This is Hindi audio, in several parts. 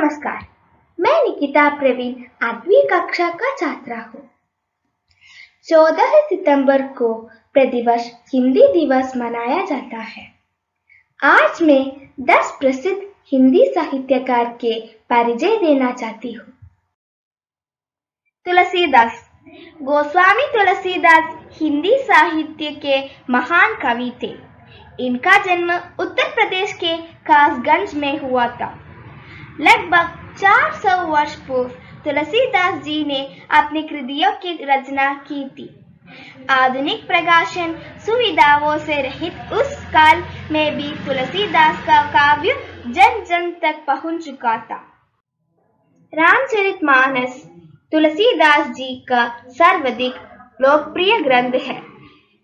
नमस्कार, मैं निकिता प्रवीण 8वीं कक्षा का छात्रा हूँ। 14 सितंबर को प्रतिवर्ष हिंदी दिवस मनाया जाता है। आज मैं 10 प्रसिद्ध हिंदी साहित्यकार के परिचय देना चाहती हूँ। तुलसीदास। गोस्वामी तुलसीदास हिंदी साहित्य के महान कवि थे। इनका जन्म उत्तर प्रदेश के कासगंज में हुआ था। लगभग 400 वर्ष पूर्व तुलसीदास जी ने अपनी कृतियों की रचना की थी। आधुनिक प्रकाशन सुविधाओं से रहित उस काल में भी तुलसीदास का काव्य जन जन तक पहुंच चुका था। रामचरितमानस तुलसीदास जी का सर्वाधिक लोकप्रिय ग्रंथ है।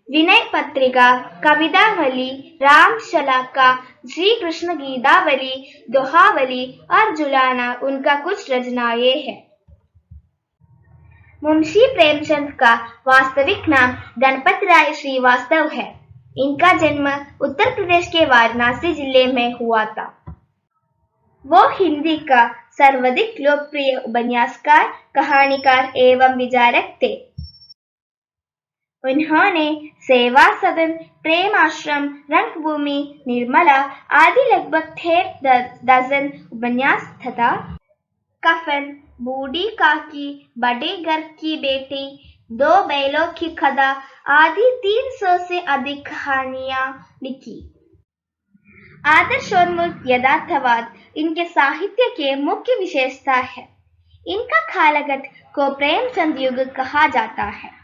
विनय पत्रिका, कवितावली, रामशलाका, श्री कृष्ण गीतावली, दोहावली और जुलाना उनका कुछ रचनाएं हैं। मुंशी प्रेमचंद का वास्तविक नाम गणपत राय श्रीवास्तव है। इनका जन्म उत्तर प्रदेश के वाराणसी जिले में हुआ था। वो हिंदी का सर्वाधिक लोकप्रिय उपन्यासकार, कहानीकार एवं विचारक थे। उन्होंने सेवा सदन, प्रेम आश्रम, रंगभूमि, निर्मला आदि लगभग 13 दर्जन उपन्यास तथा कफन, बूढ़ी काकी, बड़े घर की बेटी, 2 बैलों की कथा आदि 300 से अधिक कहानियां लिखी। आदर्शोन्मुख यथार्थवाद इनके साहित्य के मुख्य विशेषता है। इनका कालखंड को प्रेमचंद युग कहा जाता है।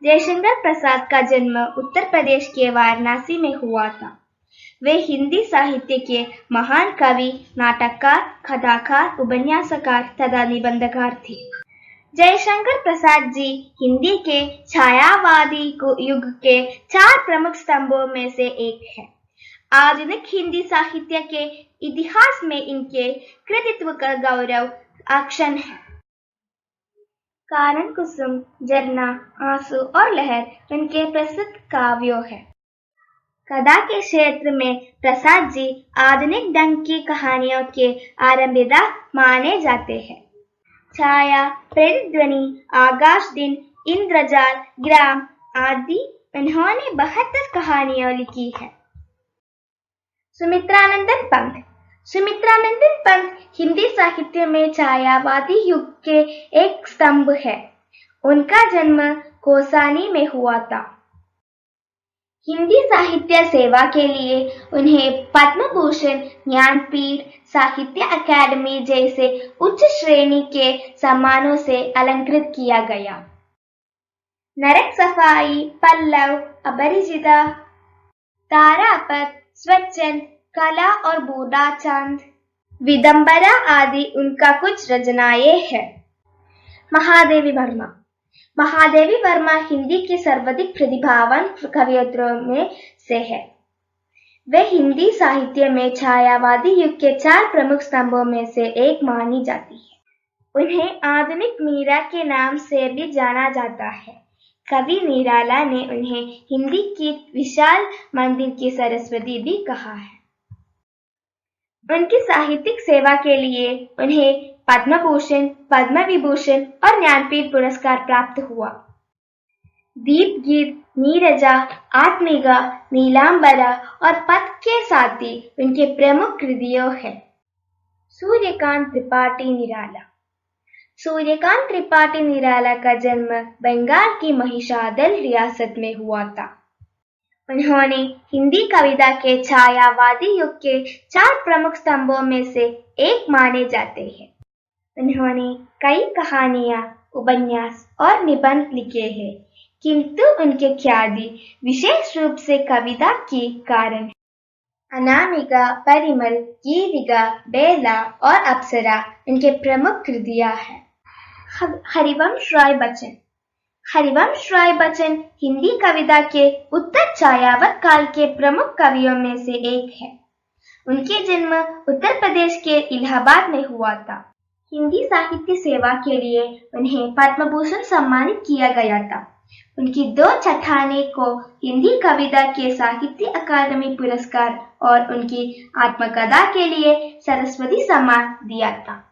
जयशंकर प्रसाद का जन्म उत्तर प्रदेश के वाराणसी में हुआ था। वे हिंदी साहित्य के महान कवि, नाटककार, कथाकार, उपन्यासकार तथा निबंधकार थे। जयशंकर प्रसाद जी हिंदी के छायावादी युग के 4 प्रमुख स्तंभों में से एक है। आधुनिक हिंदी साहित्य के इतिहास में इनके कृतित्व का गौरव अक्षण है। कारण कुसुम, झरना, आंसू और लहर उनके प्रसिद्ध काव्यों हैं। कथा के क्षेत्र में प्रसाद जी आधुनिक ढंग की कहानियों के आरंभीता माने जाते हैं। छाया, प्रतिध्वनि, आकाश दिन, इंद्रजाल, ग्राम आदि उन्होंने 72 कहानियां लिखी है। सुमित्रानंदन पंत। सुमित्रानंदन पंत हिंदी साहित्य में छायावादी युग के एक स्तंभ है। उनका जन्म कौसानी में हुआ था। हिंदी साहित्य सेवा के लिए उन्हें पद्म भूषण, ज्ञानपीठ, साहित्य अकादमी जैसे उच्च श्रेणी के सम्मानों से अलंकृत किया गया। नरक सफाई, पल्लव, अपरिचिता, तारापथ, स्वच्छंद, कला और बूढ़ा चांद, विदंबरा आदि उनका कुछ रचनाएं हैं। महादेवी वर्मा। महादेवी वर्मा हिंदी के सर्वाधिक प्रतिभावान कवयित्रियों में से है। वे हिंदी साहित्य में छायावादी युग के 4 प्रमुख स्तंभों में से एक मानी जाती है। उन्हें आधुनिक मीरा के नाम से भी जाना जाता है। कवि निराला ने उन्हें हिंदी की विशाल मंदिर की सरस्वती भी कहा है। उनकी साहित्यिक सेवा के लिए उन्हें पद्म भूषण, पद्म विभूषण और ज्ञानपीठ पुरस्कार प्राप्त हुआ। दीपगीत, नीरजा, आत्मीगा, नीलांबरा और पथ के साथी उनके प्रमुख कृतियों हैं। सूर्यकांत त्रिपाठी निराला। सूर्यकांत त्रिपाठी निराला का जन्म बंगाल की महिषादल रियासत में हुआ था। उन्होंने हिंदी कविता के छायावादी युग के 4 प्रमुख स्तंभों में से एक माने जाते हैं। उन्होंने कई कहानियां, उपन्यास और निबंध लिखे हैं, किंतु उनके ख्याति विशेष रूप से कविता के कारण है। अनामिका, परिमल, गीतिका, बेला और अप्सरा उनके प्रमुख कृतियां हैं। हरिवंश राय बच्चन। हरिवंश राय बच्चन हिंदी कविता के उत्तर छायावत काल के प्रमुख कवियों में से एक है। उनके जन्म उत्तर प्रदेश के इलाहाबाद में हुआ था। हिंदी साहित्य सेवा के लिए उन्हें पद्म भूषण सम्मानित किया गया था। उनकी 2 चट्टाने को हिंदी कविता के साहित्य अकादमी पुरस्कार और उनकी आत्मकथा के लिए सरस्वती सम्मान दिया था।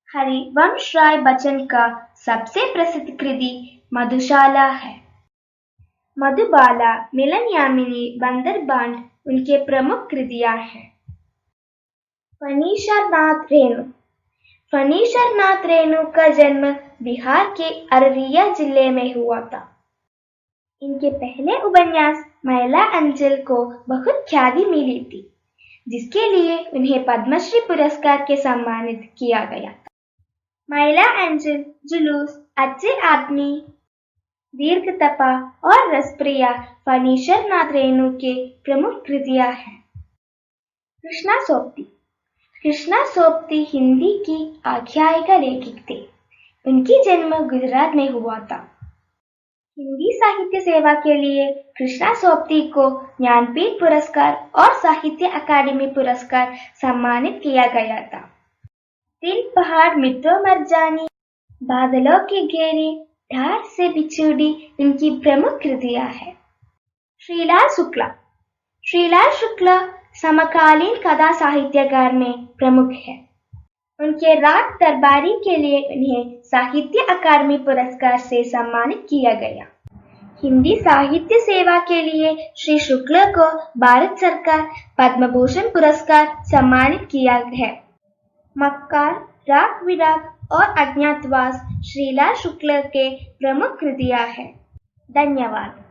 हरिवंश राय बच्चन का सबसे प्रसिद्ध कृति मधुशाला है। मधुबाला, मिलन यामिनी, बंदरबांड उनके प्रमुख कृतियां हैं। फणीश्वरनाथ रेणु। फणीश्वरनाथ रेणु का जन्म बिहार के अररिया जिले में हुआ था। इनके पहले उपन्यास महिला अंचल को बहुत ख्याति मिली थी, जिसके लिए उन्हें पद्मश्री पुरस्कार के सम्मानित किया गया था। महिला अंचल, जुलूस, अच्छे आदमी, दीर्घ तपा और रसप्रिया फणीश्वरनाथ रेणु के प्रमुख कृतियां हैं। कृष्णा सोबती। कृष्णा सोबती हिंदी की आख्यायिका लेखक थे। उनकी जन्म गुजरात में हुआ था। हिंदी साहित्य सेवा के लिए कृष्णा सोबती को ज्ञानपीठ पुरस्कार और साहित्य अकादमी पुरस्कार सम्मानित किया गया था। दिल पहाड़, मित्रों मरजानी, बादलों की घेरी, ढार से बिछुड़ी इनकी प्रमुख कृतियां हैं। श्रीलाल शुक्ला। श्रीलाल शुक्ला समकालीन कथा साहित्यकार में प्रमुख है। उनके राग दरबारी के लिए उन्हें साहित्य अकादमी पुरस्कार से सम्मानित किया गया। हिंदी साहित्य सेवा के लिए श्री शुक्ला को भारत सरकार पद्म भूषण पुरस्कार सम्मानित किया है। मक्कार, राग विराग और अज्ञातवास श्रीलाल शुक्ला के प्रमुख कृतियां हैं। धन्यवाद।